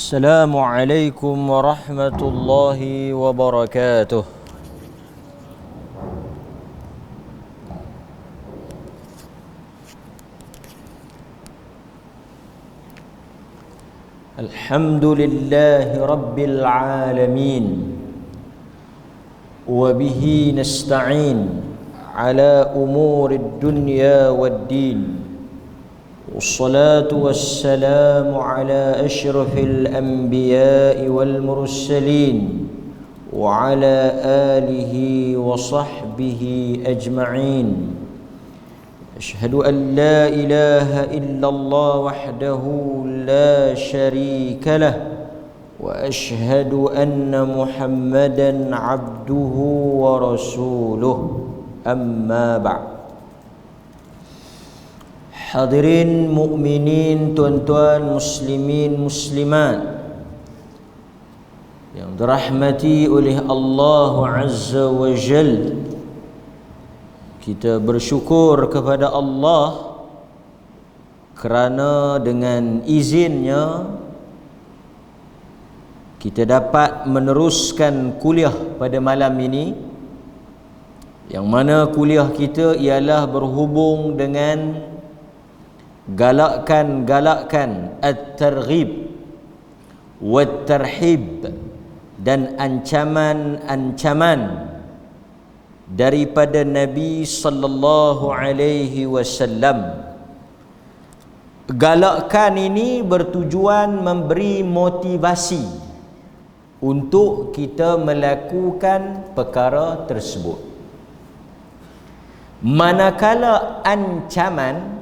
السلام عليكم ورحمة الله وبركاته. الحمد لله رب العالمين وبه نستعين على أمور الدنيا والدين، والصلاة والسلام على أشرف الأنبياء والمرسلين وعلى آله وصحبه أجمعين. أشهد أن لا إله إلا الله وحده لا شريك له، وأشهد أن محمدا عبده ورسوله. أما بعد. Hadirin mukminin, tuan-tuan muslimin muslimat yang dirahmati oleh Allah Azza wa Jalla, kita bersyukur kepada Allah kerana dengan izinnya kita dapat meneruskan kuliah pada malam ini, yang mana kuliah kita ialah berhubung dengan galakkan at-targhib wat-tarhib dan ancaman-ancaman daripada Nabi sallallahu alaihi wasallam. Galakkan ini bertujuan memberi motivasi untuk kita melakukan perkara tersebut. Manakala ancaman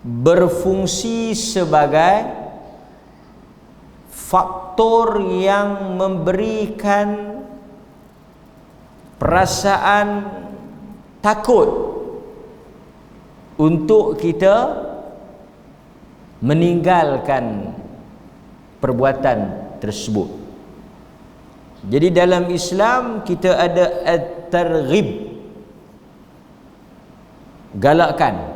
berfungsi sebagai faktor yang memberikan perasaan takut untuk kita meninggalkan perbuatan tersebut. Jadi dalam Islam kita ada at-targhib, galakkan,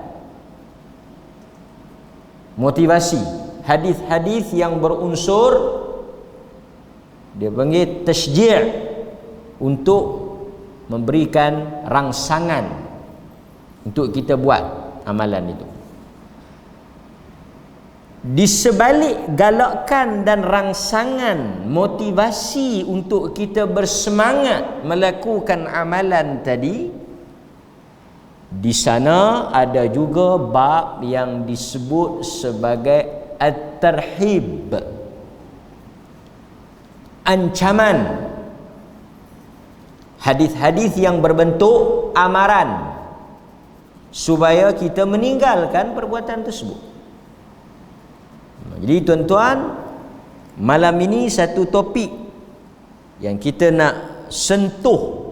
motivasi, hadis-hadis yang berunsur dia panggil tasji' untuk memberikan rangsangan untuk kita buat amalan itu. Di sebalik galakkan dan rangsangan, motivasi untuk kita bersemangat melakukan amalan tadi, di sana ada juga bab yang disebut sebagai at-tarhib, ancaman, hadis-hadis yang berbentuk amaran supaya kita meninggalkan perbuatan tersebut. Jadi tuan-tuan, malam ini satu topik yang kita nak sentuh,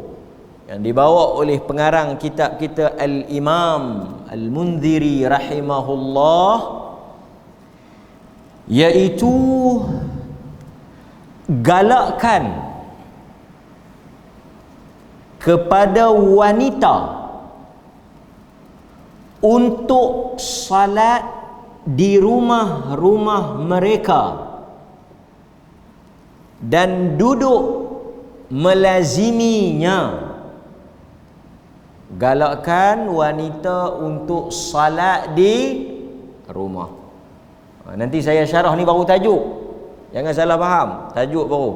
yang dibawa oleh pengarang kitab kita Al-Imam Al-Mundhiri rahimahullah, iaitu galakkan kepada wanita untuk salat di rumah-rumah mereka dan duduk melaziminya. Galakkan wanita untuk salat di rumah. Nanti saya syarah ni baru tajuk, jangan salah faham, tajuk baru.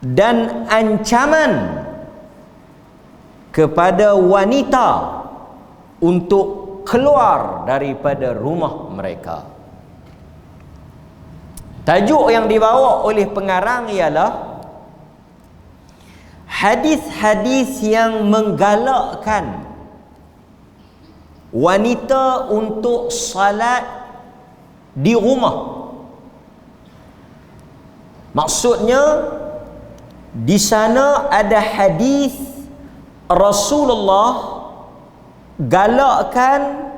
Dan ancaman kepada wanita untuk keluar daripada rumah mereka. Tajuk yang dibawa oleh pengarang ialah hadis-hadis yang menggalakkan wanita untuk salat di rumah. Maksudnya di sana ada hadis Rasulullah galakkan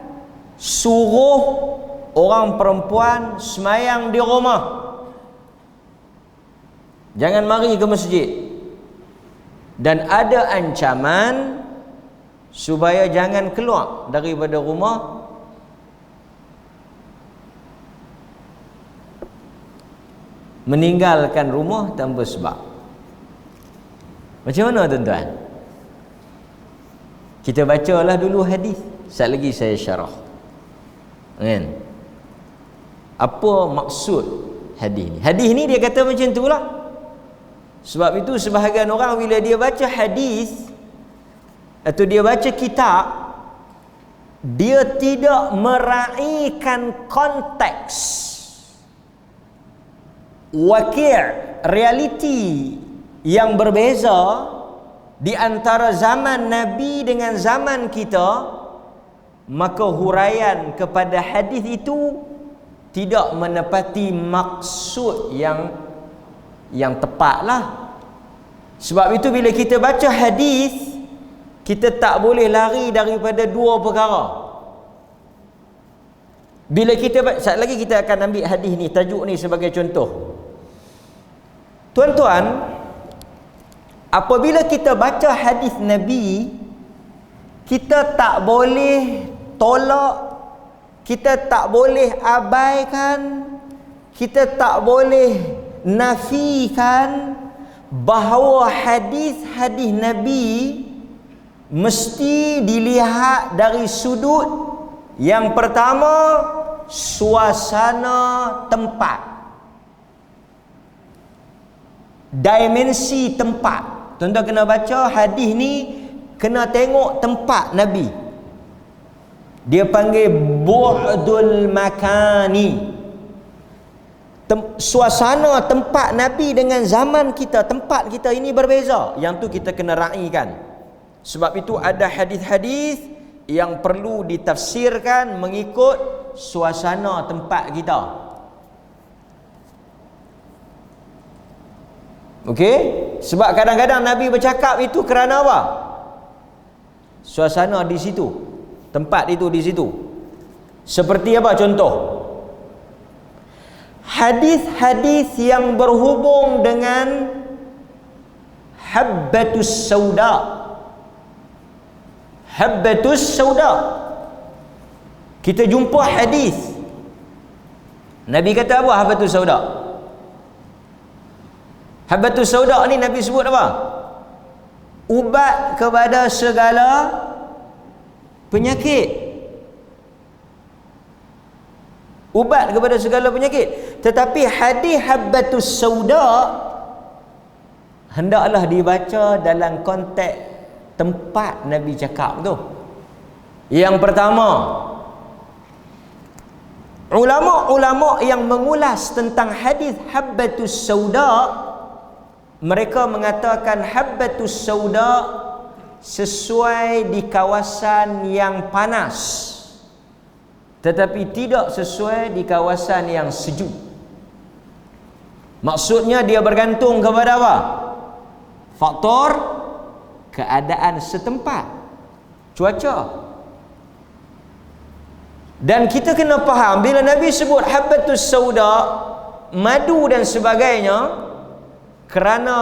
suruh orang perempuan semayang di rumah, jangan mari ke masjid. Dan ada ancaman supaya jangan keluar daripada rumah meninggalkan rumah tanpa sebab. Macam mana tuan-tuan? Kita bacalah dulu hadis, sekali lagi saya syarah. Kan? Apa maksud hadis ni? Hadis ni dia kata macam itulah. Sebab itu sebahagian orang bila dia baca hadis atau dia baca kitab, dia tidak meraihkan konteks realiti yang berbeza di antara zaman Nabi dengan zaman kita, maka huraian kepada hadis itu tidak menepati maksud yang tepatlah. Sebab itu bila kita baca hadis, kita tak boleh lari daripada dua perkara. Bila kita sekali lagi kita akan ambil hadis ni, tajuk ni sebagai contoh. Tuan-tuan, apabila kita baca hadis Nabi, kita tak boleh tolak, kita tak boleh abaikan, kita tak boleh nafikan bahawa hadis-hadis Nabi mesti dilihat dari sudut yang pertama, suasana tempat, dimensi tempat. Tuan-tuan kena baca hadis ni, kena tengok tempat Nabi. Dia panggil bu'dul makani. Suasana tempat Nabi dengan zaman kita, tempat kita ini berbeza. Yang tu kita kena raikan. Sebab itu ada hadis-hadis yang perlu ditafsirkan mengikut suasana tempat kita. Okey? Sebab kadang-kadang Nabi bercakap itu kerana apa? Suasana di situ, tempat itu di situ. Seperti apa contoh? Hadis-hadis yang berhubung dengan habbatus sauda. Habbatus sauda. Kita jumpa hadis. Nabi kata apa habbatus sauda? Habbatus sauda ni Nabi sebut apa? Ubat kepada segala penyakit. Ubat kepada segala penyakit. Tetapi hadis habbatus sauda hendaklah dibaca dalam konteks tempat Nabi cakap tu. Yang pertama, ulama-ulama yang mengulas tentang hadis habbatus sauda, mereka mengatakan habbatus sauda sesuai di kawasan yang panas, tetapi tidak sesuai di kawasan yang sejuk. Maksudnya dia bergantung kepada apa? Faktor keadaan setempat, cuaca. Dan kita kena faham, bila Nabi sebut habbatus sauda, madu dan sebagainya, kerana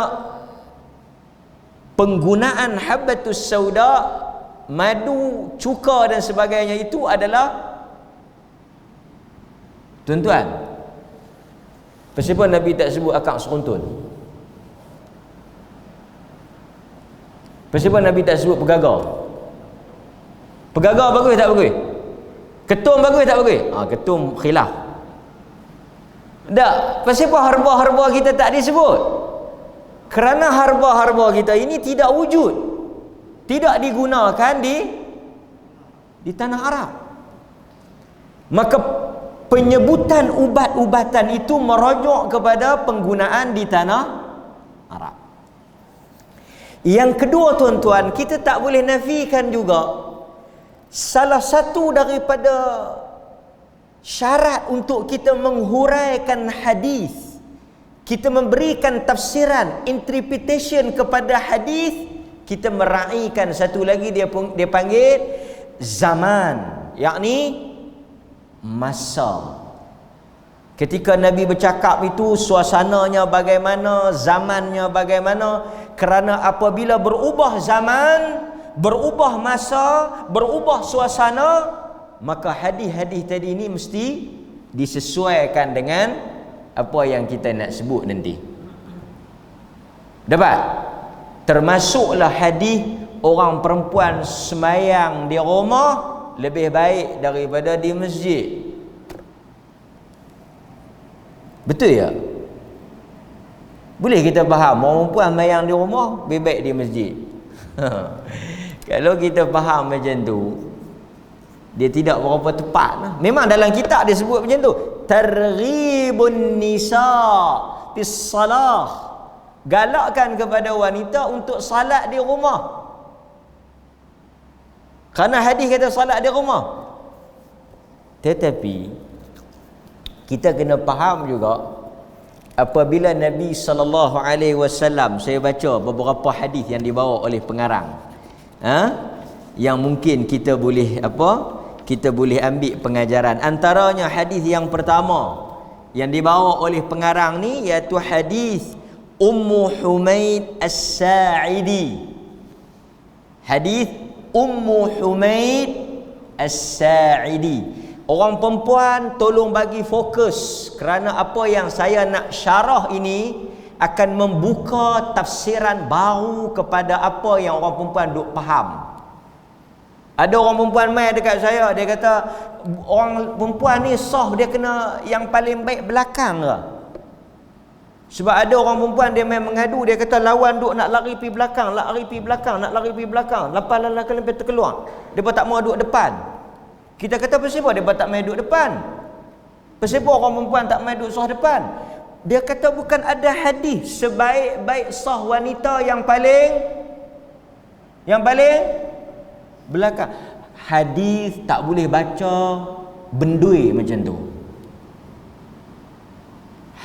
penggunaan habbatus sauda, madu, cuka dan sebagainya itu adalah, tuan-tuan, kenapa Nabi tak sebut akak seruntun? Kenapa Nabi tak sebut pegagar? Pegagar bagus tak bagus? Ketum bagus tak bagus? Ketum khilaf. Tak. Kenapa harba-harba kita tak disebut? Kerana harba-harba kita ini tidak wujud, tidak digunakan di tanah Arab. Maka penyebutan ubat-ubatan itu merujuk kepada penggunaan di tanah Arab. Yang kedua, tuan-tuan, kita tak boleh nafikan juga salah satu daripada syarat untuk kita menghuraikan hadis, kita memberikan tafsiran, interpretation kepada hadis, kita meraihkan satu lagi, dia panggil zaman, yakni masa. Ketika Nabi bercakap itu, suasananya bagaimana, zamannya bagaimana. Kerana apabila berubah zaman, berubah masa, berubah suasana, maka hadis-hadis tadi ini mesti disesuaikan dengan apa yang kita nak sebut nanti. Dapat? Termasuklah hadis orang perempuan semayang di rumah lebih baik daripada di masjid. Betul ya? Boleh kita faham orang perempuan semayang di rumah lebih baik di masjid. Kalau kita faham macam tu, dia tidak berapa tepat lah. Memang dalam kitab dia sebut macam tu, targhibun nisa fis salah, galakkan kepada wanita untuk salat di rumah. Kerana hadis kata salat di rumah. Tetapi kita kena faham juga, apabila Nabi SAW, saya baca beberapa hadis yang dibawa oleh pengarang, yang mungkin kita boleh kita boleh ambil pengajaran. Antaranya hadis yang pertama yang dibawa oleh pengarang ni, iaitu hadis Ummu Humaid As-Sa'idi. Hadis Ummu Humaid As-Sa'idi. Orang perempuan tolong bagi fokus, kerana apa yang saya nak syarah ini akan membuka tafsiran baru kepada apa yang orang perempuan duk faham. Ada orang perempuan mai dekat saya, dia kata orang perempuan ni sah dia kena yang paling baik belakang ke? Sebab ada orang perempuan dia main mengadu, dia kata lawan duk nak lari pergi belakang, nak lari pergi belakang, nak lari pergi belakang, lepas terkeluar. Depa tak mau duduk depan. Kita kata pasal apa depa tak main duduk depan? Pasal apa orang perempuan tak main duduk sah depan? Dia kata bukan ada hadis sebaik-baik sah wanita yang paling belakang. Hadis tak boleh baca bendui macam tu.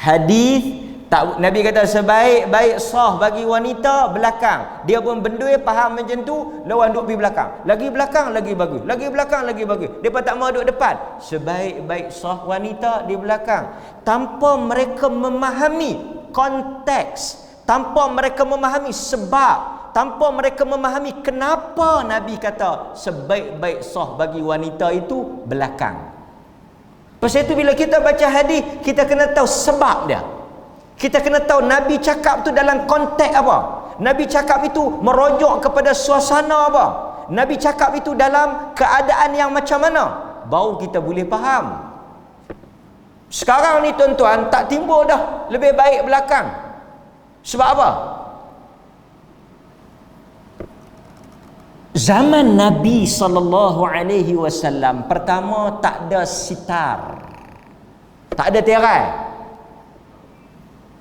Hadis tak, Nabi kata sebaik-baik sah bagi wanita belakang. Dia pun bendui faham macam tu, lawan duk pergi belakang. Lagi belakang lagi bagus. Lagi belakang lagi bagus. Depa tak mau duduk depan. Sebaik-baik sah wanita di belakang. Tanpa mereka memahami konteks, tanpa mereka memahami sebab, tanpa mereka memahami kenapa Nabi kata sebaik-baik sah bagi wanita itu belakang. Pasal itu bila kita baca hadis, kita kena tahu sebab dia. Kita kena tahu Nabi cakap tu dalam konteks apa. Nabi cakap itu merujuk kepada suasana apa. Nabi cakap itu dalam keadaan yang macam mana. Baru kita boleh faham. Sekarang ni tuan-tuan tak timbul dah lebih baik belakang. Sebab apa? Zaman Nabi SAW pertama tak ada sitar, tak ada tirai.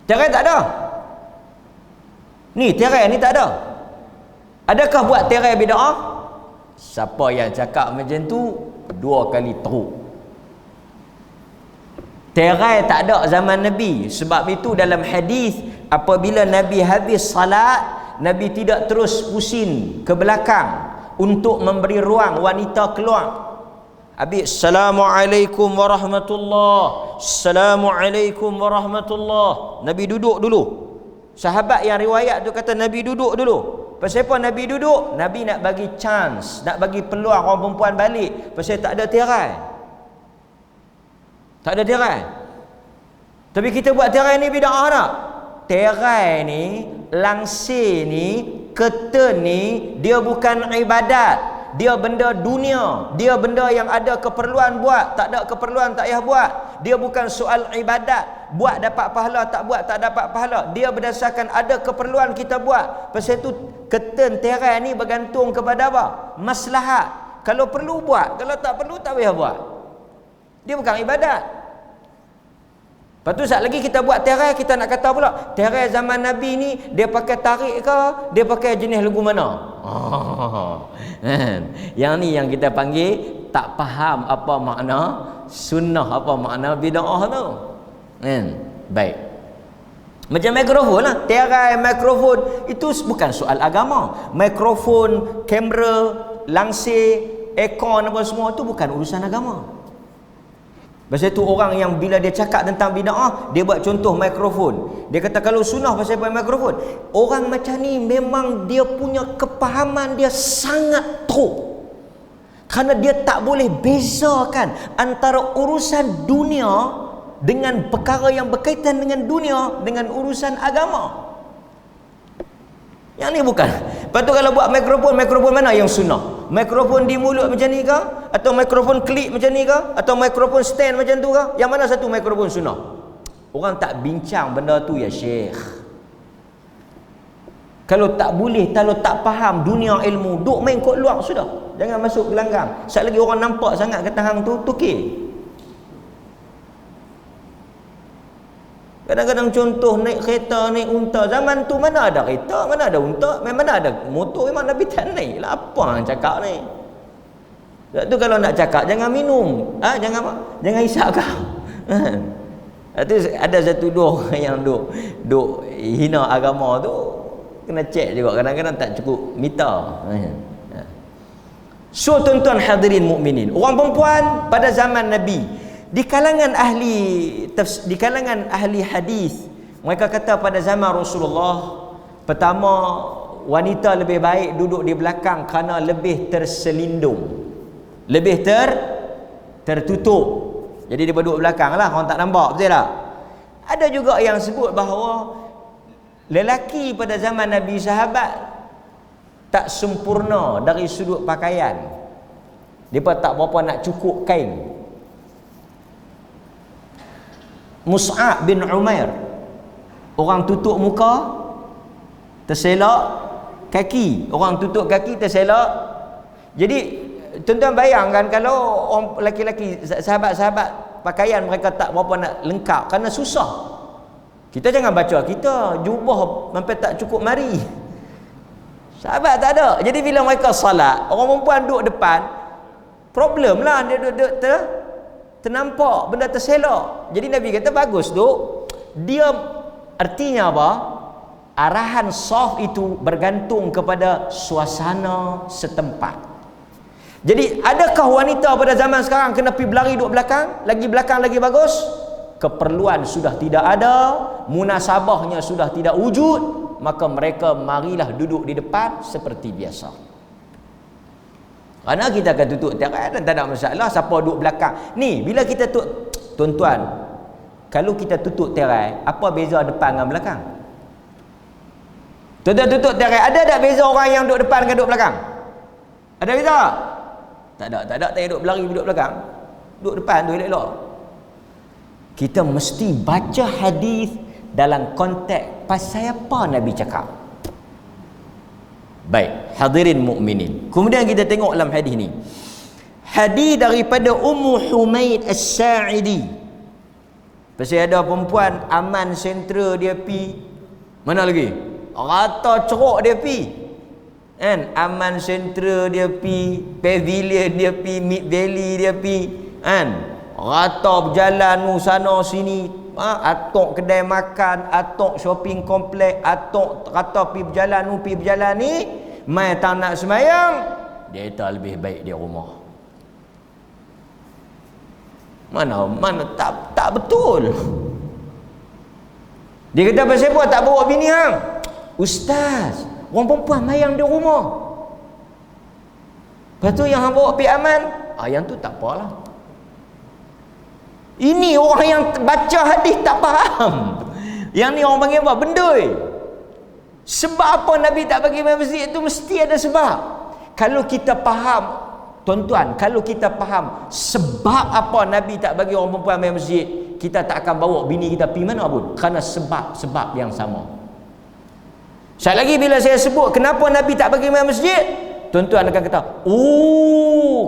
Tirai tak ada. Ni tirai ni tak ada. Adakah buat tirai bid'ah? Siapa yang cakap macam tu dua kali teruk. Tirai tak ada zaman Nabi. Sebab itu dalam hadis, apabila Nabi habis salat, Nabi tidak terus pusing ke belakang untuk memberi ruang wanita keluar. Habis Assalamualaikum warahmatullahi, Assalamualaikum warahmatullahi, Nabi duduk dulu. Sahabat yang riwayat tu kata Nabi duduk dulu. Pasal apa Nabi duduk? Nabi nak bagi chance, nak bagi peluang orang perempuan balik. Pasal tak ada tirai. Tak ada tirai. Tapi kita buat tirai ni bid'ah tak? Tirai ni, langsir ni, curtain ni, dia bukan ibadat. Dia benda dunia. Dia benda yang ada keperluan buat, tak ada keperluan tak payah buat. Dia bukan soal ibadat, buat dapat pahala, tak buat tak dapat pahala. Dia berdasarkan ada keperluan kita buat. Pasal itu curtain tirai ni bergantung kepada apa? Maslahat. Kalau perlu buat, kalau tak perlu tak payah buat. Dia bukan ibadat. Lepas tu saat lagi kita buat tirai, kita nak kata pula tirai zaman Nabi ni dia pakai tarik ke, dia pakai jenis lagu mana? Yang ni yang kita panggil tak faham apa makna sunnah, apa makna bid'ah tu. Baik. Macam mikrofon lah, tirai mikrofon itu bukan soal agama. Mikrofon, kamera, langsir, aircon apa semua tu bukan urusan agama. Pasal tu orang yang bila dia cakap tentang bid'ah, dia buat contoh mikrofon. Dia kata kalau sunnah pasal apa mikrofon. Orang macam ni memang dia punya kepahaman dia sangat teruk. Kerana dia tak boleh bezakan antara urusan dunia dengan perkara yang berkaitan dengan dunia, dengan urusan agama. Yang ni bukan. Lepas tu kalau buat mikrofon mana yang sunnah? Mikrofon di mulut macam ni ke? Atau mikrofon klip macam ni ke? Atau mikrofon stand macam tu ke? Yang mana satu mikrofon sunnah? Orang tak bincang benda tu ya Syekh. Kalau tak boleh, kalau tak faham dunia ilmu, duk main kot luar sudah. Jangan masuk gelanggang. Sekali lagi orang nampak sangat kata hang tu tukir. Kadang-kadang contoh naik kereta, naik unta. Zaman tu mana ada kereta, mana ada unta, mana ada motor, memang Nabi tak naik lah. Apa yang cakap ni? Sebab tu kalau nak cakap, jangan minum. Jangan isap kau. Itu ada satu dua orang yang duk hina agama tu. Kena cek juga. Kadang-kadang tak cukup meter. So tuan-tuan hadirin mukminin, orang perempuan pada zaman Nabi, di kalangan ahli hadis, mereka kata pada zaman Rasulullah, pertama, wanita lebih baik duduk di belakang kerana lebih terselindung, lebih tertutup. Jadi dia duduk belakang lah, orang tak nampak, betul tak? Ada juga yang sebut bahawa lelaki pada zaman Nabi sahabat tak sempurna dari sudut pakaian. Mereka tak berapa nak cukup kain. Mus'ab bin Umair, orang tutup muka, terselak kaki. Orang tutup kaki, terselak. Jadi tuan-tuan bayangkan kalau orang lelaki-lelaki, sahabat-sahabat, pakaian mereka tak berapa nak lengkap kerana susah. Kita jangan baca kita jubah sampai tak cukup mari. Sahabat tak ada. Jadi bila mereka salat, orang perempuan duduk depan, problem lah, dia duduk ternampak, benda terselak. Jadi Nabi kata bagus duk. Dia artinya apa? Arahan saf itu bergantung kepada suasana setempat. Jadi adakah wanita pada zaman sekarang kena pergi berlari duduk belakang lagi bagus? Keperluan sudah tidak ada, munasabahnya sudah tidak wujud, maka mereka marilah duduk di depan seperti biasa. Kerana kita akan tutup tirai dan tak ada masalah siapa duduk belakang. Ni bila kita tuan-tuan, kalau kita tutup tirai, apa beza depan dengan belakang? Tuan-tuan tutup tirai, ada tak beza orang yang duduk depan dengan duduk belakang? Ada beza? Tak ada, tak payah duduk berlari duduk belakang. Duduk depan tu elok-elok. Kita mesti baca hadis dalam konteks pasal apa Nabi cakap. Baik, hadirin mukminin. Kemudian kita tengok dalam hadis ni. Hadis daripada Ummu Humaid As-Sa'idi. Pasal ada perempuan aman sentra dia pi. Mana lagi? Rata ceruk dia pi. Kan? Aman sentra dia pi, pavilion dia pi, Mid Valley dia pi. Kan? Rata berjalan sana sini, atok kedai makan, atok shopping komplek, atok rata pi berjalan ni, mai tak nak semayang, dia kata lebih baik di rumah. Mana tak betul. Dia kata pasal apa tak bawa bini hang? Ustaz, orang perempuan mayang di rumah. Lepas tu yang hang bawa pi aman, yang tu tak apalah. Ini orang yang baca hadis tak faham. Yang ni orang panggil apa? Bendoi. Sebab apa Nabi tak bagi masjid itu mesti ada sebab. Kalau kita faham, tuan-tuan, kalau kita faham sebab apa Nabi tak bagi orang perempuan main masjid, kita tak akan bawa bini kita pergi mana pun. Kerana sebab yang sama. Sekali lagi bila saya sebut kenapa Nabi tak bagi main masjid, tuan-tuan akan kata,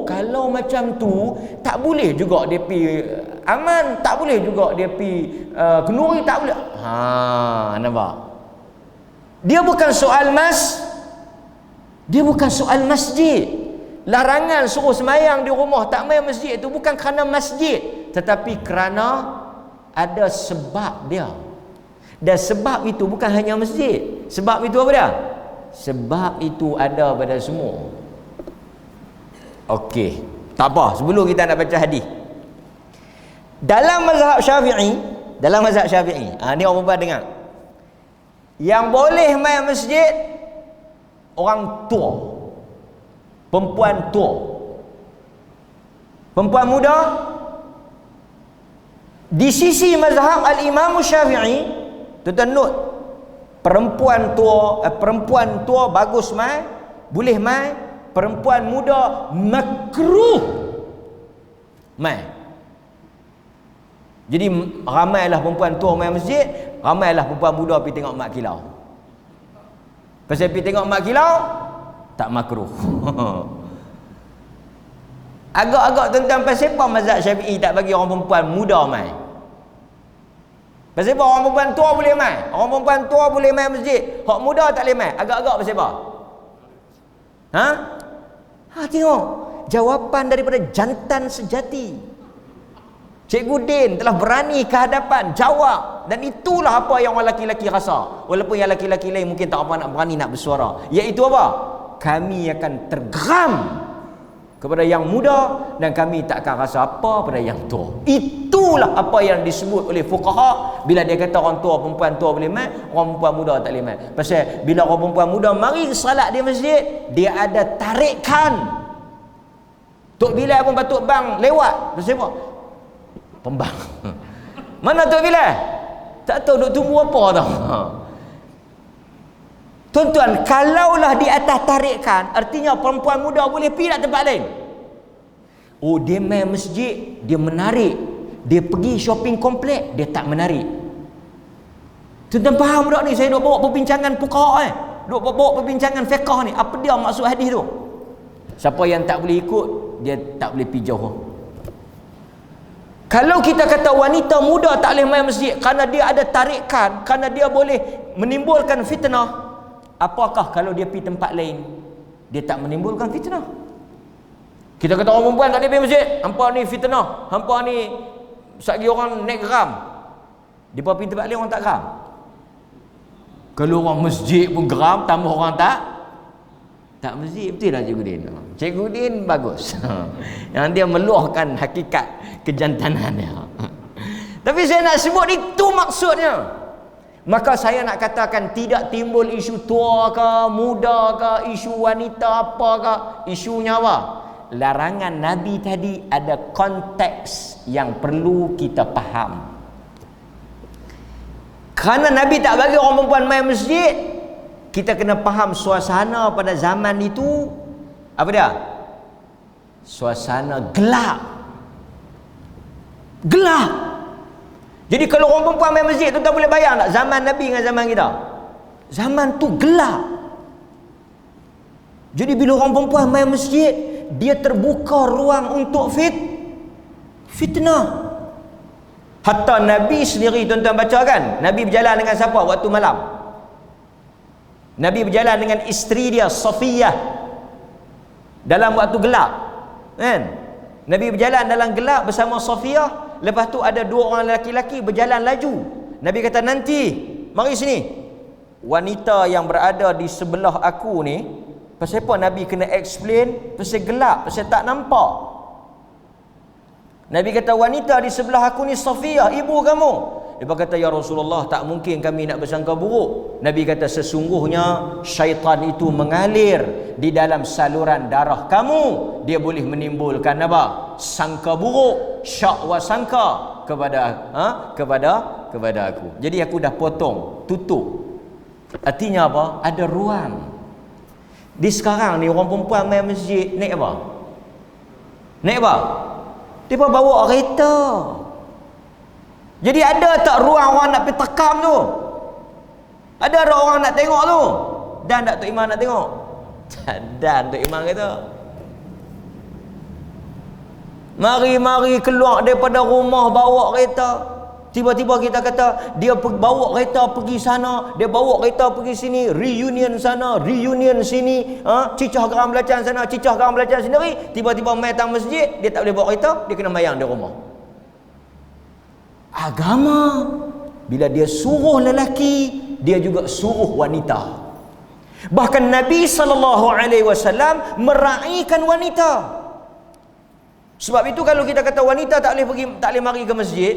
kalau macam tu tak boleh juga dia pergi aman, tak boleh juga dia pergi kenduri, tak boleh. Nampak? Dia bukan soal masjid. Larangan suruh semayang di rumah tak main masjid itu bukan kerana masjid, tetapi kerana ada sebab dia. Dan sebab itu bukan hanya masjid. Sebab itu apa dia? Sebab itu ada pada semua. Okey, tak apa, sebelum kita nak baca hadis. Dalam mazhab Syafi'i, ni orang perempuan dengar. Yang boleh main masjid orang tua. Perempuan tua. Perempuan muda Di sisi mazhab al-Imam Syafi'i, tuan-tuan note, perempuan tua bagus mai, boleh mai, perempuan muda makruh mai. Jadi ramailah perempuan tua mai masjid, ramailah perempuan muda pergi tengok mak kilau. Pasal pergi tengok mak kilau tak makruh. Agak-agak tuan-tuan, pasal apa mazhab Syafi'i tak bagi orang perempuan muda mai? Pasal apa orang perempuan tua boleh mai? Orang perempuan tua boleh mai masjid, hak muda tak boleh mai. Agak-agak pasal apa? Tengok jawapan daripada jantan sejati. Cikgu Din telah berani ke hadapan jawab, dan itulah apa yang orang lelaki-lelaki rasa. Walaupun yang lelaki-lelaki lain mungkin tak apa nak berani nak bersuara, iaitu apa? Kami akan tergeram kepada yang muda dan kami tak akan rasa apa pada yang tua. Itulah apa yang disebut oleh fuqaha bila dia kata orang tua perempuan tua boleh mai, orang perempuan muda tak boleh mai. Pasal bila orang perempuan muda mari salat di masjid, dia ada tarikan. Tok Bilal pun batuk bang lewat. Pasal apa? Pembang. Mana Tok Bilal? Tak tahu duk tunggu apa tau. Tuan-tuan, kalaulah di atas tarikan, artinya perempuan muda boleh pergi nak tempat lain. Oh, dia main masjid, dia menarik. Dia pergi shopping komplek, dia tak menarik. Tuan-tuan faham tak ni? Saya duk bawa perbincangan fuqaha duk bawa perbincangan fiqh ni. Apa dia maksud hadis tu? Siapa yang tak boleh ikut, dia tak boleh pergi jauh. Kalau kita kata wanita muda tak boleh main masjid kerana dia ada tarikan, kerana dia boleh menimbulkan fitnah, apakah kalau dia pergi tempat lain dia tak menimbulkan fitnah? Kita kata orang perempuan tak boleh pergi masjid, hampa ni fitnah, hampa ni sagi orang naik geram. Dia pergi tempat lain orang tak geram. Kalau orang masjid pun geram, tambah orang tak masjid. Betul tak Cikgu Din? Cikgu Din bagus. Yang dia meluahkan hakikat kejantanannya. Tapi saya nak sebut itu maksudnya. Maka saya nak katakan tidak timbul isu tua ke, muda ke, isu wanita apa ke, isu nyawa. Larangan Nabi tadi ada konteks yang perlu kita faham. Kerana Nabi tak bagi orang perempuan main masjid, kita kena faham suasana pada zaman itu apa dia? Suasana gelap. Gelap. Jadi kalau orang perempuan main masjid tu, tak boleh bayang tak zaman Nabi dengan zaman kita? Zaman tu gelap. Jadi bila orang perempuan main masjid, dia terbuka ruang untuk fitnah. Hatta Nabi sendiri, tuan-tuan baca kan, Nabi berjalan dengan siapa waktu malam? Nabi berjalan dengan isteri dia Safiyah dalam waktu gelap, kan? Nabi berjalan dalam gelap bersama Safiyah. Lepas tu ada dua orang lelaki-lelaki berjalan laju. Nabi kata, nanti mari sini, wanita yang berada di sebelah aku ni. Pasal apa Nabi kena explain? Pasal gelap, pasal tak nampak. Nabi kata, wanita di sebelah aku ni Safiyah, ibu kamu. Dia kata, ya Rasulullah, tak mungkin kami nak bersangka buruk. Nabi kata, sesungguhnya syaitan itu mengalir di dalam saluran darah kamu. Dia boleh menimbulkan apa? Sangka buruk, syak wa sangka kepada aku. Jadi aku dah potong, tutup. Artinya apa? Ada ruang. Di sekarang ni orang perempuan main masjid naik apa? Naik apa? Dia bawa kereta. Jadi ada tak ruang orang nak pergi tekam tu? Ada orang nak tengok tu? Dan tak Tok Imam nak tengok? Dan Tok Imam kata, mari-mari keluar daripada rumah bawa kereta. Tiba-tiba kita kata dia bawa kereta pergi sana, dia bawa kereta pergi sini, reunion sana, reunion sini, cicah geram belacan sana, cicah geram belacan sendiri. Tiba-tiba mai datang masjid, dia tak boleh bawa kereta, dia kena mayang di rumah. Agama bila dia suruh lelaki, dia juga suruh wanita. Bahkan Nabi SAW meraihkan wanita. Sebab itu kalau kita kata wanita tak boleh mari ke masjid,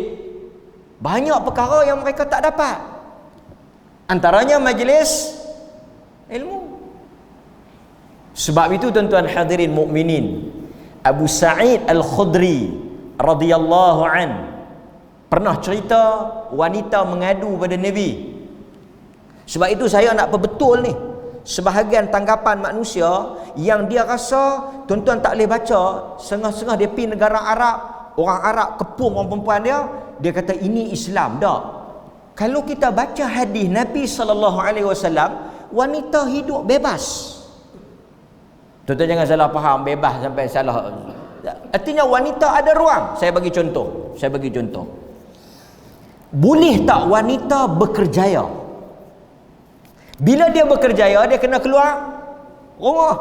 banyak perkara yang mereka tak dapat. Antaranya majlis ilmu. Sebab itu tuan-tuan hadirin mukminin, Abu Sa'id Al-Khudri radhiyallahu an, Pernah cerita wanita mengadu pada Nabi. Sebab itu saya nak perbetul ni. Sebahagian tanggapan manusia yang dia rasa tuan-tuan tak boleh baca, setengah-setengah dia pergi negara Arab, orang Arab kepung orang perempuan dia kata ini Islam. Tak. Kalau kita baca hadis Nabi SAW, wanita hidup bebas. Tuan-tuan jangan salah faham, bebas sampai salah. Artinya wanita ada ruang. Saya bagi contoh. Boleh tak wanita berkerjaya? Bila dia berkerjaya, dia kena keluar rumah.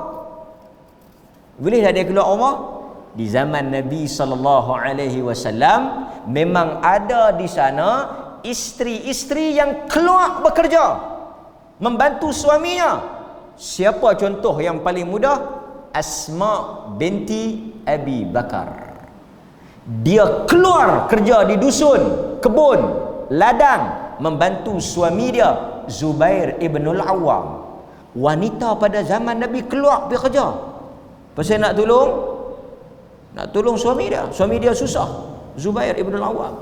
Boleh tak dia keluar rumah? Di zaman Nabi SAW memang ada di sana isteri-isteri yang keluar bekerja, membantu suaminya. Siapa contoh yang paling mudah? Asma binti Abi Bakar. Dia keluar kerja di dusun, kebun, ladang, membantu suami dia Zubair ibnul Awam. Wanita pada zaman Nabi keluar bekerja. Pasal nak tolong suami dia. Suami dia susah, Zubair ibnul Awam.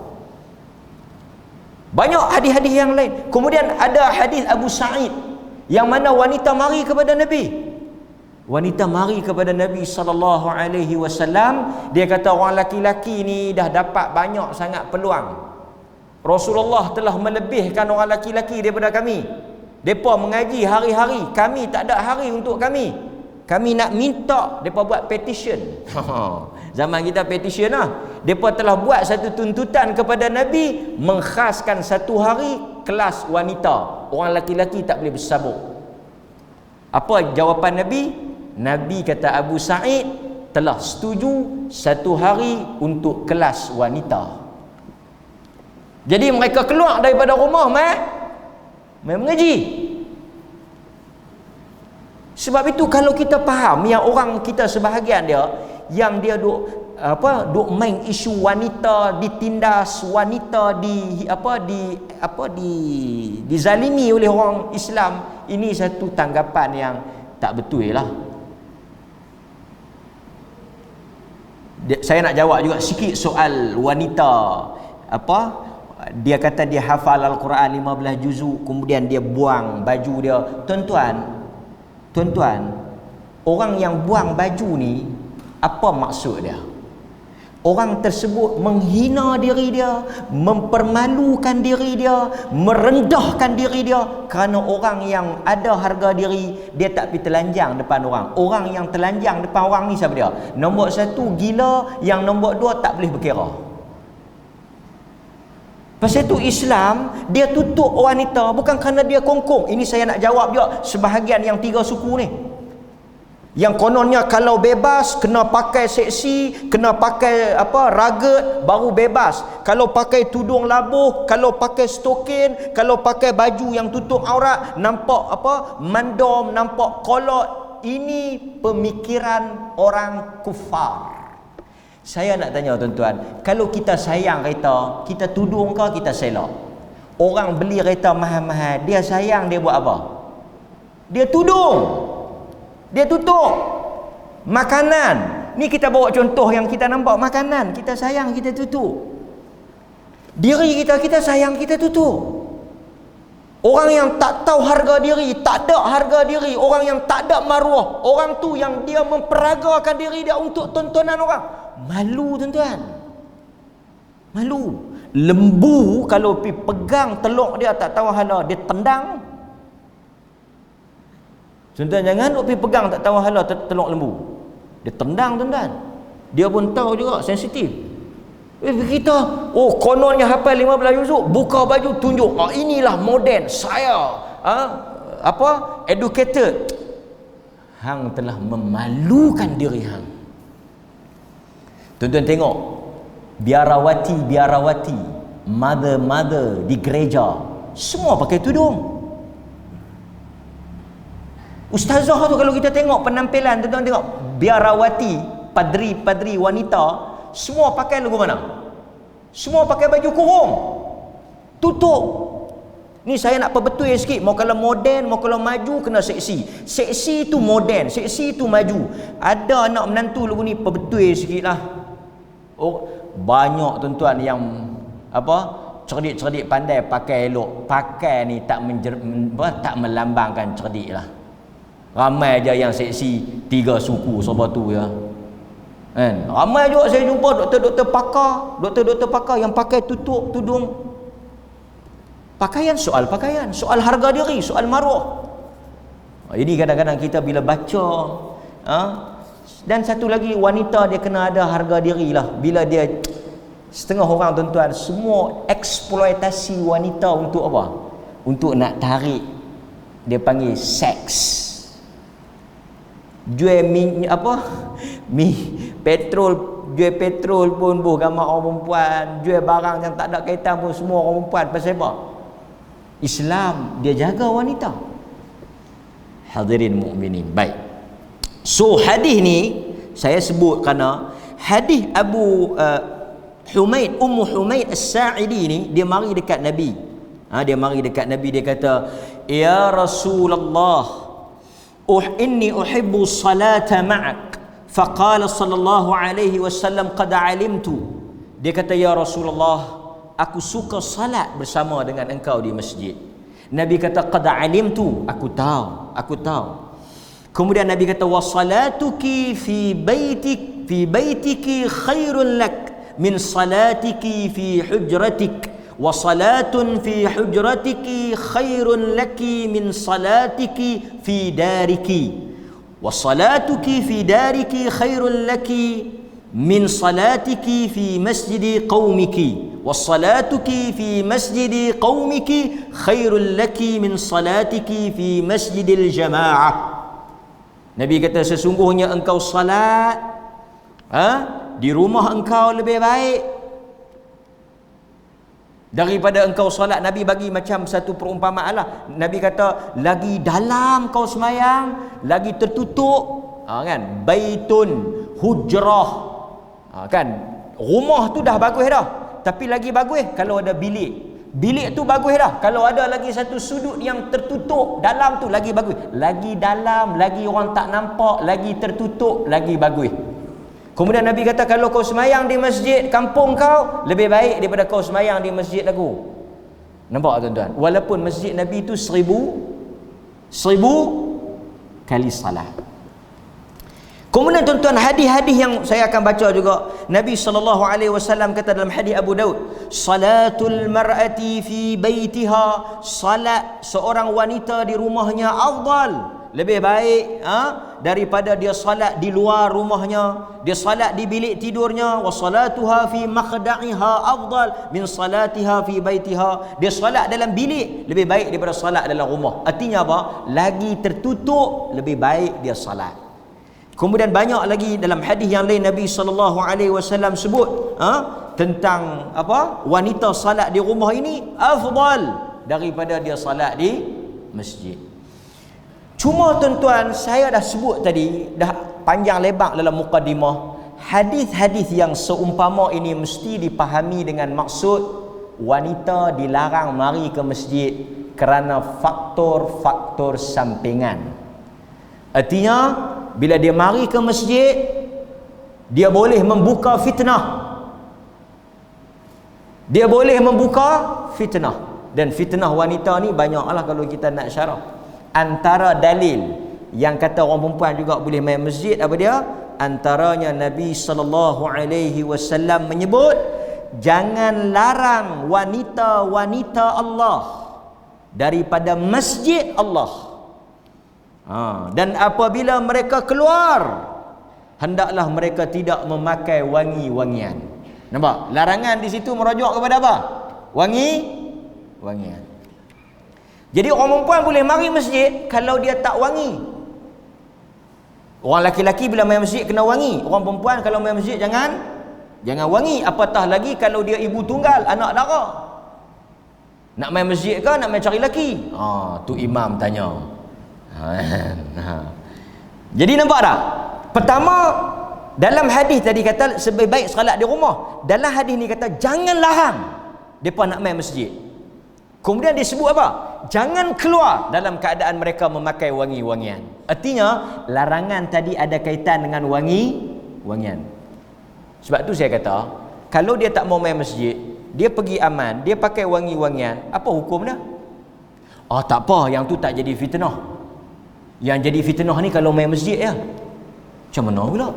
Banyak hadis-hadis yang lain. Kemudian ada hadis Abu Sa'id yang mana wanita mari kepada Nabi. Wanita mari kepada Nabi SAW. Dia kata orang laki-laki ni dah dapat banyak sangat peluang. Rasulullah telah melebihkan orang laki-laki daripada kami. Mereka mengaji hari-hari, kami tak ada hari untuk kami. Kami nak minta mereka buat petition. Zaman kita petition lah. Mereka telah buat satu tuntutan kepada Nabi, mengkhaskan satu hari kelas wanita. Orang laki-laki tak boleh bersabuk. Apa jawapan Nabi? Nabi kata Abu Sa'id telah setuju satu hari untuk kelas wanita. Jadi mereka keluar daripada rumah mai mengaji. Sebab itu kalau kita faham yang orang kita sebahagian dia yang dia duk main isu wanita ditindas, wanita dizalimi oleh orang Islam, ini satu tanggapan yang tak betul lah. Saya nak jawab juga sikit soal wanita. Dia kata dia hafal Al-Quran 15 juzuk, kemudian dia buang baju dia. Tuan-tuan, orang yang buang baju ni, apa maksud dia? Orang tersebut menghina diri dia, mempermalukan diri dia, merendahkan diri dia. Kerana orang yang ada harga diri, dia tak pergi telanjang depan orang. Orang yang telanjang depan orang ni siapa dia? Nombor satu gila, yang nombor dua tak boleh berkira. Pasal itu Islam dia tutup wanita bukan kerana dia kongkong. Ini saya nak jawab juga sebahagian yang tiga suku ni, yang kononnya kalau bebas kena pakai seksi, kena pakai rugged baru bebas. Kalau pakai tudung labuh, kalau pakai stokin, kalau pakai baju yang tutup aurat, nampak mandom, nampak kolot. Ini pemikiran orang kufar. Saya nak tanya tuan-tuan, kalau kita sayang kereta, kita tudung ke kita selak? Orang beli kereta mahal-mahal, dia sayang, dia buat apa? Dia tudung, dia tutup. Makanan ni kita bawa contoh yang kita nampak, makanan kita sayang, kita tutup. Diri kita sayang, kita tutup. Orang yang tak tahu harga diri, tak ada harga diri, orang yang tak ada maruah, orang tu yang dia memperagakan diri dia untuk tontonan orang, malu tuan-tuan. Malu. Lembu kalau pergi pegang teluk dia tak tahu hala, dia tendang. Tuan-tuan jangan duk pergi pegang tak tahu hala teluk lembu, dia tendang tuan-tuan. Dia pun tahu juga, sensitif. Kita kononnya hafal 15 juzuk, buka baju tunjuk, inilah moden saya, educated. Hang telah memalukan diri hang. Tuan-tuan tengok, biarawati, mother di gereja, semua pakai tudung. Ustazah tu kalau kita tengok penampilan, tuan-tuan tengok, biarawati, padri wanita, semua pakai lagu mana? Semua pakai baju kurung, tutup. Ni saya nak perbetul sikit. Mau kalau moden, mau kalau maju, kena seksi. Seksi tu moden, seksi tu maju. Ada anak menantu lagu ni perbetul sikit lah. Banyak tuan-tuan yang apa, cerdik-cerdik pandai pakai elok. Pakai ni tak tak melambangkan cerdik lah. Ramai je yang seksi 3 suku sebab tu ya. Kan? Ramai juga saya jumpa doktor-doktor pakar yang pakai tutup tudung. Pakaian, soal harga diri, soal maruah. Jadi kadang-kadang kita bila baca, dan satu lagi, wanita dia kena ada harga diri lah. Bila dia, setengah orang tuan-tuan, semua eksploitasi wanita untuk apa? Untuk nak tarik, dia panggil seks. Jual jual petrol pun gambar orang perempuan, jual barang yang tak ada kaitan pun semua orang perempuan. Pasal apa? Islam dia jaga wanita. Hadirin mukminin. Baik. So hadis ni saya sebut kerana hadis Ummu Humaid As-Sa'idi ni dia mari dekat Nabi. Dia kata, "Ya Rasulullah, inni uhibbu salata ma'ak." Faqala sallallahu alaihi wasallam, "Qad alimtu." Dia kata, "Ya Rasulullah, aku suka salat bersama dengan engkau di masjid." Nabi kata, "Qad alimtu." Aku tahu. Kemudian Nabi kata, "Wa salatuki fi baitiki khairun lak min salatiki fi hujratik. Wa salatun fi hujratiki khairun laki min salatiki fi dariki. Wa salatuki fi dariki khairun laki min salatiki fi masjidi qaumiki. Wa salatuki fi masjidi qaumiki khairun laki min salatiki fi masjidil jama'ah." Nabi kata, sesungguhnya engkau salat di rumah engkau lebih baik daripada engkau solat. Nabi bagi macam satu perumpamaan lah. Nabi kata, lagi dalam kau semayang, lagi tertutup, kan, baitun hujrah, kan, rumah tu dah bagus dah, tapi lagi bagus kalau ada bilik tu bagus dah. Kalau ada lagi satu sudut yang tertutup dalam tu, lagi bagus. Lagi dalam, lagi orang tak nampak, lagi tertutup, lagi bagus. Kemudian Nabi kata, kalau kau semayang di masjid kampung kau, lebih baik daripada kau semayang di masjid aku. Nampak tuan-tuan? Walaupun masjid Nabi itu 1000 kali salat. Kemudian tuan-tuan, hadis-hadis yang saya akan baca juga, Nabi SAW kata dalam hadis Abu Daud, salatul mar'ati fi baitiha, salat seorang wanita di rumahnya afdal, lebih baik daripada dia salat di luar rumahnya, dia salat di bilik tidurnya. Wa salatuha fi maqda'iha afdal min salatiha fi baitiha, dia salat dalam bilik lebih baik daripada salat dalam rumah. Artinya apa? Lagi tertutup lebih baik dia salat. Kemudian banyak lagi dalam hadis yang lain Nabi SAW sebut tentang apa? Wanita salat di rumah ini afdal daripada dia salat di masjid. Cuma tuan-tuan, saya dah sebut tadi, dah panjang lebar dalam mukadimah, hadis-hadis yang seumpama ini mesti dipahami dengan maksud wanita dilarang mari ke masjid kerana faktor-faktor sampingan. Artinya bila dia mari ke masjid, dia boleh membuka fitnah. Dan fitnah wanita ni banyaklah kalau kita nak syarah. Antara dalil yang kata orang perempuan juga boleh main masjid, apa dia? Antaranya Nabi SAW menyebut, jangan larang wanita-wanita Allah daripada masjid Allah. Dan apabila mereka keluar, hendaklah mereka tidak memakai wangi-wangian. Nampak? Larangan di situ merujuk kepada apa? Wangian. Jadi orang perempuan boleh mari masjid kalau dia tak wangi. Orang laki-laki bila main masjid kena wangi. Orang perempuan kalau main masjid jangan wangi. Apatah lagi kalau dia ibu tunggal, anak dara. Nak main masjid ke nak main cari laki? Tu imam tanya. Jadi nampak tak? Pertama, dalam hadis tadi kata lebih baik solat di rumah. Dalam hadis ni kata jangan larang depa nak main masjid. Kemudian disebut apa? Jangan keluar dalam keadaan mereka memakai wangi-wangian. Artinya larangan tadi ada kaitan dengan wangian. Sebab tu saya kata, kalau dia tak mau main masjid, dia pergi aman, dia pakai wangi-wangian, apa hukum dah? Oh tak apa, yang tu tak jadi fitnah. Yang jadi fitnah ni kalau main masjid ya. Macam mana pula?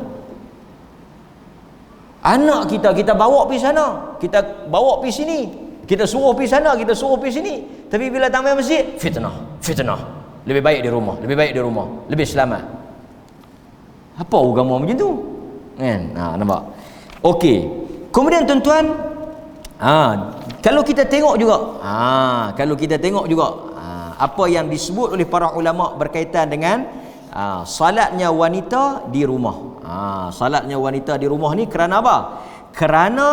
Anak kita bawa pergi sana, kita bawa pergi sini, kita suruh pergi sana, kita suruh pergi sini. Tapi bila tak main masjid, fitnah. Lebih baik di rumah, lebih selamat. Apa agama macam tu? Kan? Nampak? Okey. Kemudian tuan-tuan, kalau kita tengok juga, apa yang disebut oleh para ulama berkaitan dengan salatnya wanita di rumah. Salatnya wanita di rumah ni kerana apa? Kerana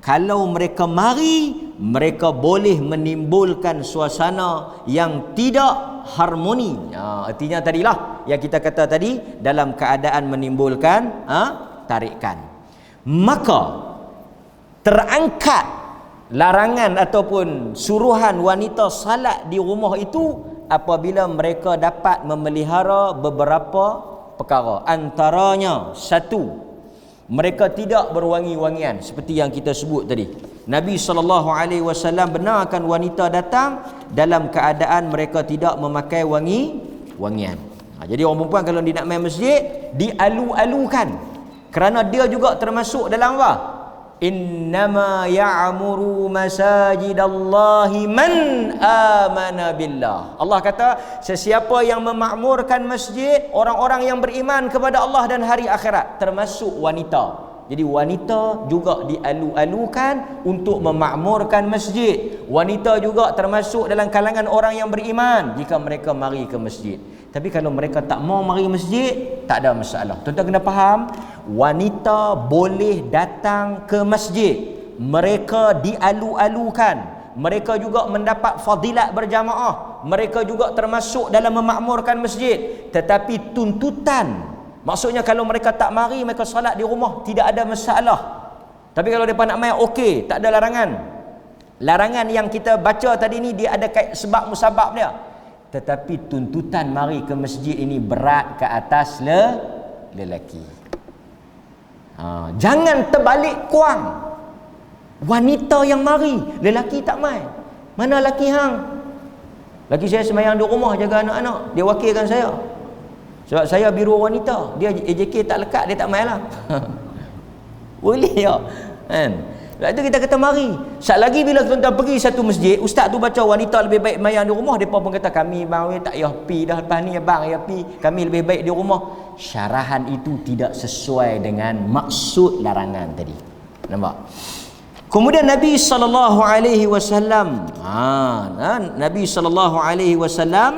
kalau mereka mari, mereka boleh menimbulkan suasana yang tidak harmoni. Artinya tadilah yang kita kata tadi, dalam keadaan menimbulkan tarikan. Maka terangkat larangan ataupun suruhan wanita salat di rumah itu apabila mereka dapat memelihara beberapa perkara. Antaranya, satu, mereka tidak berwangi-wangian seperti yang kita sebut tadi. Nabi SAW benarkan wanita datang dalam keadaan mereka tidak memakai wangi-wangian. Jadi orang perempuan kalau dia nak main masjid, dialu-alukan, kerana dia juga termasuk dalam apa? Innama ya'muru masajidallahi man amana billah. Allah kata, sesiapa yang memakmurkan masjid, orang-orang yang beriman kepada Allah dan hari akhirat, termasuk wanita. Jadi wanita juga dialu-alukan untuk memakmurkan masjid. Wanita juga termasuk dalam kalangan orang yang beriman jika mereka mari ke masjid. Tapi kalau mereka tak mau mari masjid, tak ada masalah. Tuan-tuan kena faham, wanita boleh datang ke masjid. Mereka dialu-alukan. Mereka juga mendapat fadilat berjamaah. Mereka juga termasuk dalam memakmurkan masjid. Tetapi tuntutan, maksudnya kalau mereka tak mari, mereka salat di rumah, tidak ada masalah. Tapi kalau mereka nak main, okey, tak ada larangan. Larangan yang kita baca tadi ni, dia ada sebab musabab dia. Tetapi tuntutan mari ke masjid ini berat ke atas lelaki. Jangan terbalik kuang. Wanita yang mari, lelaki tak main. Mana lelaki hang? Lelaki saya sembahyang di rumah jaga anak-anak, dia wakilkan saya. Sebab saya biro wanita, dia AJK tak lekat, dia tak main lah. Boleh ya kan? Lepas tu kita kata mari. Sat lagi bila tuan-tuan pergi satu masjid, ustaz tu baca wanita lebih baik mayang di rumah, depa pun kata kami bang tak payah pi dah, lepas ni bang ya pi, kami lebih baik di rumah. Syarahan itu tidak sesuai dengan maksud larangan tadi. Nampak? Kemudian Nabi SAW, Nabi SAW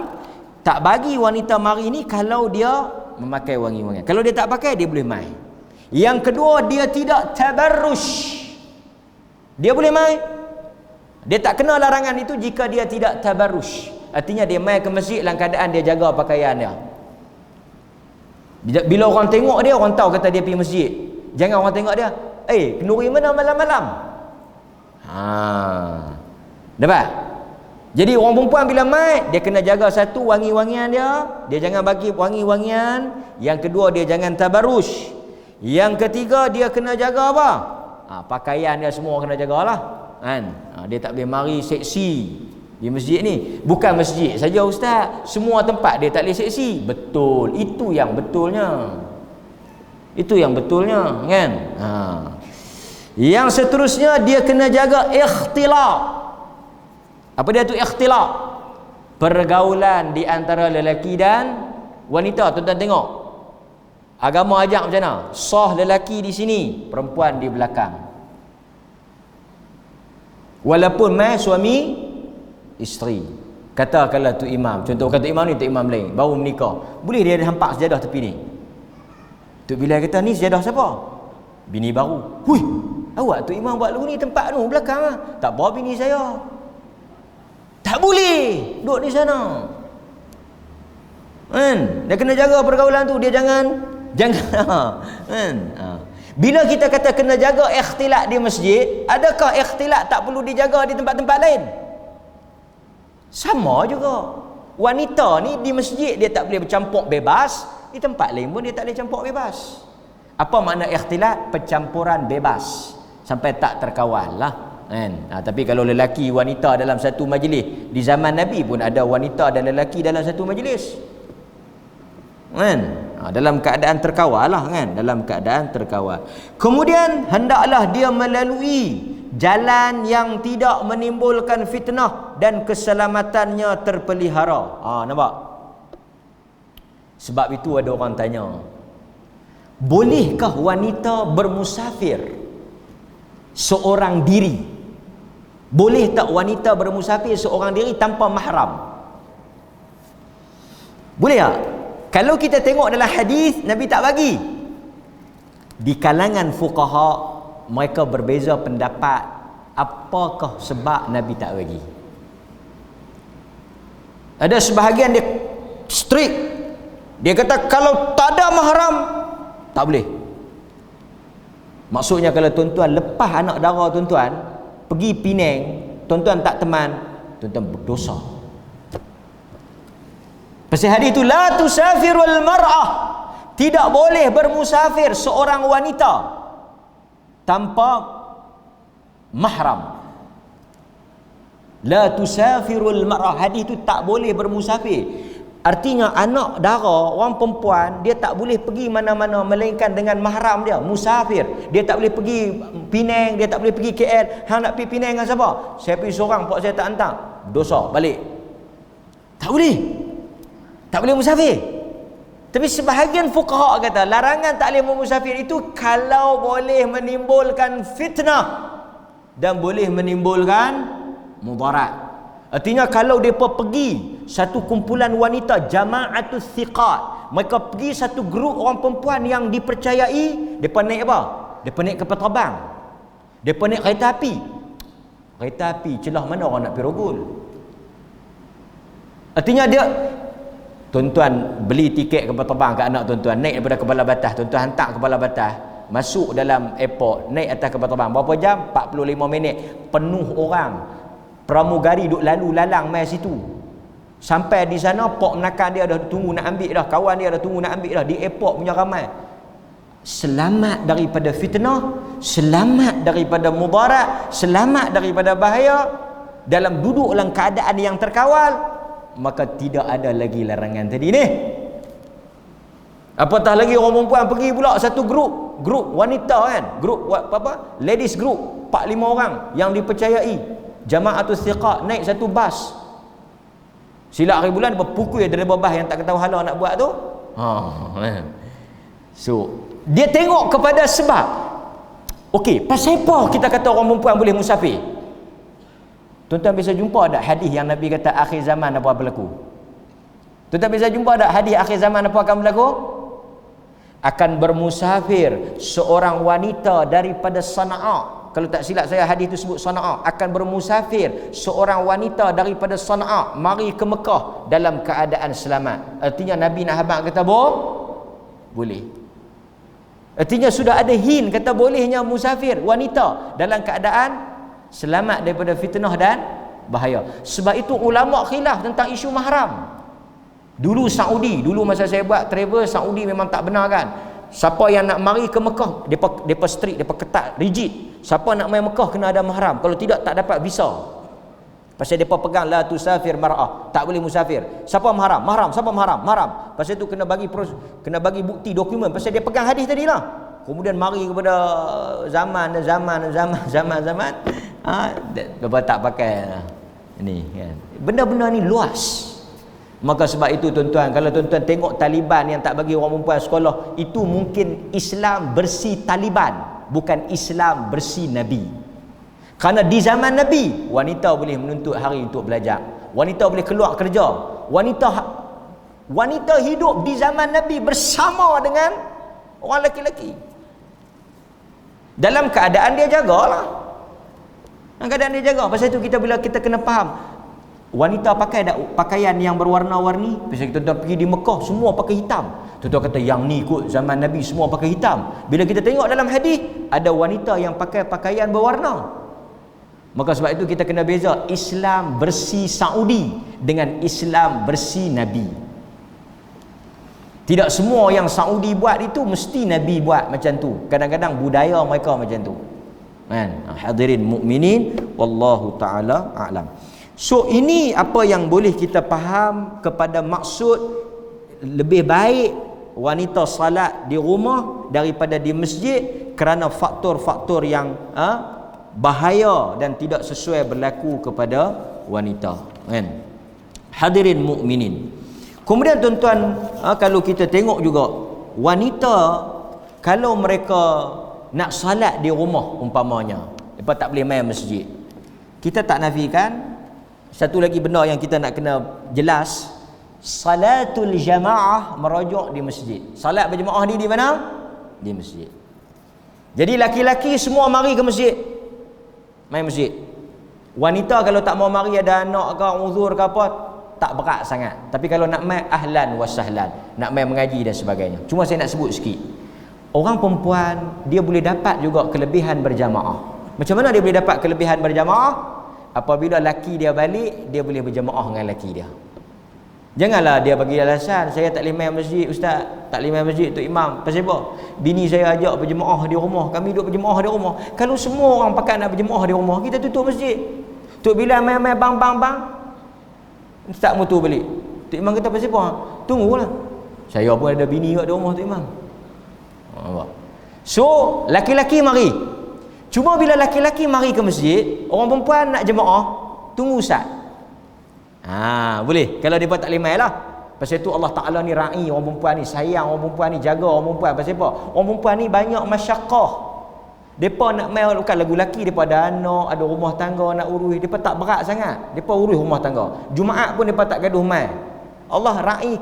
tak bagi wanita mari ni kalau dia memakai wangi-wangian. Kalau dia tak pakai, dia boleh main. Yang kedua, dia tidak tabarrush. Dia boleh main. Dia tak kena larangan itu jika dia tidak tabarrush. Artinya dia main ke masjid dalam keadaan dia jaga pakaian dia. Bila orang tengok dia, orang tahu kata dia pergi masjid. Jangan orang tengok dia, kenduri mana malam-malam. Dapat? Jadi orang perempuan bila main, dia kena jaga satu, wangi-wangian dia. Dia jangan bagi wangi-wangian. Yang kedua, dia jangan tabarrush. Yang ketiga, dia kena jaga apa? Pakaian dia semua kena jagalah kan. Dia tak boleh mari seksi di masjid ni. Bukan masjid saja ustaz, semua tempat dia tak boleh seksi. Betul, itu yang betulnya. Itu yang betulnya kan. Yang seterusnya, dia kena jaga ikhtilat. Apa dia tu ikhtilat? Pergaulan di antara lelaki dan wanita. Tuan-tuan tengok, agama ajak macam mana? Sah lelaki di sini, perempuan di belakang. Walaupun mai suami isteri. Katakanlah tu imam, contoh kata imam ni, tu imam lain baru menikah, boleh dia hampak sejadah tepi ni. Tu bila kata ni sejadah siapa? Bini baru. Hui, awak tu imam buat lagu ni tempat tu belakang lah. Tak bawa bini saya. Tak boleh duduk di sana. Kan? Dia kena jaga pergaulan tu, dia jangan kan? Bila kita kata kena jaga ikhtilat di masjid, adakah ikhtilat tak perlu dijaga di tempat-tempat lain? Sama juga. Wanita ni di masjid dia tak boleh bercampur bebas, di tempat lain pun dia tak boleh campur bebas. Apa makna ikhtilat? Percampuran bebas sampai tak terkawal lah kan. Tapi kalau lelaki wanita dalam satu majlis, di zaman Nabi pun ada wanita dan lelaki dalam satu majlis, kan. Dalam keadaan terkawal lah, kan, dalam keadaan terkawal. Kemudian hendaklah dia melalui jalan yang tidak menimbulkan fitnah dan keselamatannya terpelihara. Nampak? Sebab itu ada orang tanya, bolehkah wanita bermusafir seorang diri? Boleh tak wanita bermusafir seorang diri tanpa mahram? Boleh tak? Kalau kita tengok dalam hadis, Nabi tak bagi. Di kalangan fuqaha, mereka berbeza pendapat apakah sebab Nabi tak bagi. Ada sebahagian dia strict, dia kata kalau tak ada mahram tak boleh. Maksudnya kalau tuan-tuan lepas anak dara tuan-tuan pergi Penang, tuan-tuan tak teman, tuan-tuan berdosa. Pasal hadis itu, la tusafirul mar'ah, tidak boleh bermusafir seorang wanita tanpa mahram. La tusafirul mar'ah, hadis itu tak boleh bermusafir. Artinya anak dara orang perempuan dia tak boleh pergi mana-mana melainkan dengan mahram dia, musafir. Dia tak boleh pergi Penang, dia tak boleh pergi KL. Hang nak pergi Penang dengan siapa? Saya pergi seorang, pak saya tak hantar, dosa balik. Tak boleh. Tak boleh musafir. Tapi sebahagian fuqaha kata larangan tak boleh musafir itu kalau boleh menimbulkan fitnah dan boleh menimbulkan mudarat. Artinya kalau mereka pergi satu kumpulan wanita, jama'atus thiqat, mereka pergi satu grup orang perempuan yang dipercayai, mereka naik apa? Mereka naik kapal terbang, mereka naik kereta api. Kereta api celah mana orang nak pergi Rogol? Artinya dia, tuan-tuan beli tiket kapal terbang ke anak tuan-tuan, naik daripada Kepala Batas, tuan-tuan hantar Kepala Batas, masuk dalam airport, naik atas kapal terbang, berapa jam? 45 minit, penuh orang, pramugari duk lalu lalang mai situ. Sampai di sana pok menakan dia dah tunggu nak ambil dah, kawan dia dah tunggu nak ambil dah, di airport punya ramai. Selamat daripada fitnah, selamat daripada mudarat, selamat daripada bahaya, dalam duduk dalam keadaan yang terkawal, maka tidak ada lagi larangan tadi ni. Apatah lagi orang perempuan pergi pula satu grup wanita, kan, grup apa, ladies group 4-5 orang yang dipercayai, jama'atus thiqat, naik satu bas. Silap hari bulan berpukul dari bas yang tak ketahui hala nak buat tu. So dia tengok kepada sebab. Okey, pasal apa kita kata orang perempuan boleh musafir? Tuan-tuan bisa jumpa tak hadis yang Nabi kata akhir zaman apa berlaku? Tuan-tuan bisa jumpa tak hadis akhir zaman apa akan berlaku? Akan bermusafir seorang wanita daripada Sana'a. Kalau tak silap saya hadis itu sebut Sana'a. Akan bermusafir seorang wanita daripada Sana'a mari ke Mekah dalam keadaan selamat. Artinya Nabi nak habaq kata boleh. Artinya sudah ada hint kata bolehnya musafir wanita dalam keadaan selamat daripada fitnah dan bahaya. Sebab itu ulama khilaf tentang isu mahram. Dulu Saudi, dulu masa saya buat travel, Saudi memang tak benar, kan. Siapa yang nak mari ke Mekah, depa strict, depa ketat, rigid. Siapa nak mai Mekah kena ada mahram. Kalau tidak tak dapat visa. Pasal depa pegang la tusafir mar'ah, tak boleh musafir. Siapa mahram? Siapa mahram? Pasal itu kena bagi bukti dokumen. Pasal dia pegang hadis tadilah. Kemudian mari kepada zaman. Depa tak pakai ni, kan. Benda-benda ni luas. Maka sebab itu tuan-tuan, kalau tuan-tuan tengok Taliban yang tak bagi orang perempuan sekolah, itu mungkin Islam bersih Taliban, bukan Islam bersih Nabi. Kerana di zaman Nabi, wanita boleh menuntut hari untuk belajar, wanita boleh keluar kerja, wanita hidup di zaman Nabi bersama dengan orang lelaki-lelaki dalam keadaan dia jagalah. Dalam keadaan dia jaga. Pasal itu bila kita kena faham, wanita pakai tak pakaian yang berwarna-warni. Pasal kita pergi di Mekah semua pakai hitam. Tuan-tuan kata yang ni kot zaman Nabi semua pakai hitam. Bila kita tengok dalam hadis, ada wanita yang pakai pakaian berwarna. Maka sebab itu kita kena beza Islam bersih Saudi dengan Islam bersih Nabi. Tidak semua yang Saudi buat itu mesti Nabi buat macam tu. Kadang-kadang budaya mereka macam tu. Kan? Hadirin mukminin, wallahu taala a'lam. So ini apa yang boleh kita faham kepada maksud lebih baik wanita salat di rumah daripada di masjid kerana faktor-faktor yang bahaya dan tidak sesuai berlaku kepada wanita, kan? Hadirin mukminin. Kemudian tuan-tuan, kalau kita tengok juga wanita kalau mereka nak salat di rumah umpamanya, mereka tak boleh main masjid. Kita tak nafikan satu lagi benda yang kita nak kena jelas, salatul jamaah merujuk di masjid. Salat berjemaah di mana? Di masjid. Jadi laki-laki semua mari ke masjid, main masjid. Wanita kalau tak mau mari, ada anak ke uzur ke apa, tak berat sangat. Tapi kalau nak main, ahlan wa sahlan, nak main mengaji dan sebagainya. Cuma saya nak sebut sikit, orang perempuan dia boleh dapat juga kelebihan berjamaah. Macam mana dia boleh dapat kelebihan berjamaah? Apabila laki dia balik, dia boleh berjamaah dengan laki dia. Janganlah dia bagi alasan, saya tak boleh main masjid ustaz, tak boleh main masjid tu imam. Pasal apa? Bini saya ajak berjemaah di rumah, kami duduk berjemaah di rumah. Kalau semua orang pakat nak berjemaah di rumah, kita tutup masjid. Tok Bilal main-main bang tak mutu balik. Tok Imam kata pasal apa? Tunggulah. Saya pun ada bini kat rumah Tok Imam. So, laki-laki mari. Cuma bila laki-laki mari ke masjid, orang perempuan nak jemaah, tunggu ustaz. Boleh. Kalau depa tak boleh mai lah. Pasal tu Allah Taala ni ra'i orang perempuan ni, sayang orang perempuan ni, jaga orang perempuan. Pasal apa? Orang perempuan ni banyak masyaqqah. Depa nak mai bukan lagu laki, depa ada anak, ada rumah tangga nak urus, depa tak berat sangat. Depa urus rumah tangga. Jumaat pun depa tak gaduh mai. Allah ra'i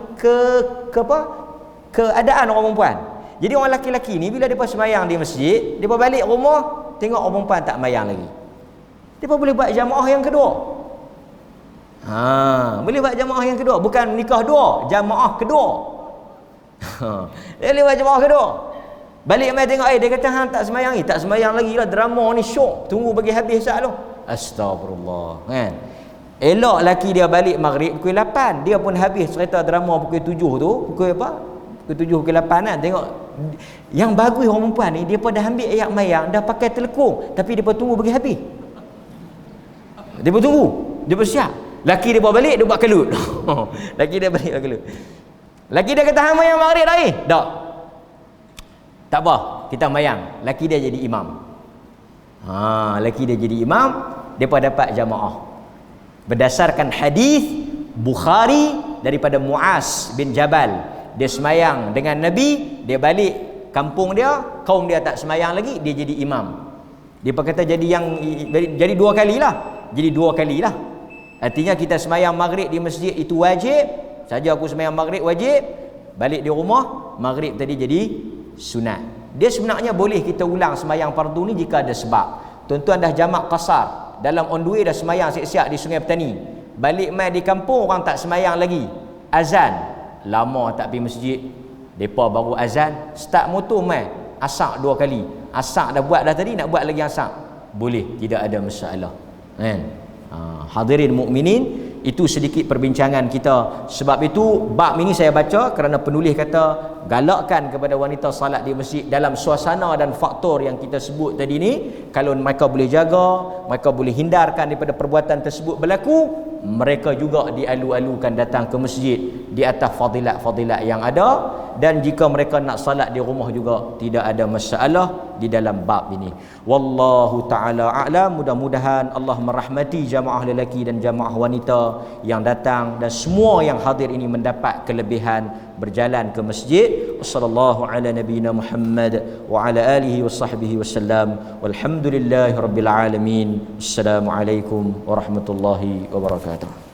keadaan orang perempuan. Jadi orang laki-laki ni bila depa sembahyang di masjid, depa balik rumah, tengok orang perempuan tak sembahyang lagi. Depa boleh buat jamaah yang kedua. Boleh buat jamaah yang kedua, bukan nikah dua, jamaah kedua. Dia boleh buat jamaah kedua. Balik mai tengok, dia kata hang tak sembahyang ni, tak sembahyang lagi lah, drama ni syok, tunggu bagi habis sat lu. Astagfirullah, kan? Elok laki dia balik maghrib pukul 8, dia pun habis cerita drama pukul 7 tu, pukul apa? Pukul 7 pukul 8 kan. Tengok yang bagus orang perempuan ni, dia pun dah ambil ayat mayang, dah pakai telekung, tapi dia pun tunggu bagi habis. Dia pun tunggu, dia pun siap. Laki dia bawa balik, dia buat kelut. Laki dia balik buat kelut. Laki dia kata hang mayang maghrib dah ni? Tak. Tak apa, kita mayang. Laki dia jadi imam. Laki dia jadi imam, depa dapat jamaah. Berdasarkan hadis Bukhari daripada Muaz bin Jabal, dia semayang dengan Nabi, dia balik kampung dia, kaum dia tak semayang lagi, dia jadi imam. Dia kata jadi dua kali lah. Jadi dua kali lah. Artinya kita semayang maghrib di masjid itu wajib. Saja aku semayang maghrib wajib, balik di rumah maghrib tadi jadi sunat. Dia sebenarnya boleh kita ulang semayang fardu ni jika ada sebab. Tuan-tuan dah jamak qasar, dalam on the way dah semayang siap-siap di Sungai Petani, balik mai di kampung orang tak semayang lagi, azan lama tak pergi masjid, depa baru azan, start motor mai asak 2 kali, asak dah buat dah tadi, nak buat lagi asak, boleh, tidak ada masalah, kan? Hadirin mukminin, itu sedikit perbincangan kita. Sebab itu bab ini saya baca kerana penulis kata galakkan kepada wanita salat di masjid dalam suasana dan faktor yang kita sebut tadi ni. Kalau mereka boleh jaga, mereka boleh hindarkan daripada perbuatan tersebut berlaku, mereka juga dialu-alukan datang ke masjid di atas fadilat-fadilat yang ada. Dan jika mereka nak salat di rumah juga tidak ada masalah di dalam bab ini. Wallahu ta'ala a'lam. Mudah-mudahan Allah merahmati jamaah lelaki dan jamaah wanita yang datang dan semua yang hadir ini mendapat kelebihan berjalan ke masjid. Wassallallahu ala nabiyyina Muhammad wa ala alihi wa sahbihi wasallam. Walhamdulillahi rabbil alamin. Assalamualaikum warahmatullahi wabarakatuh.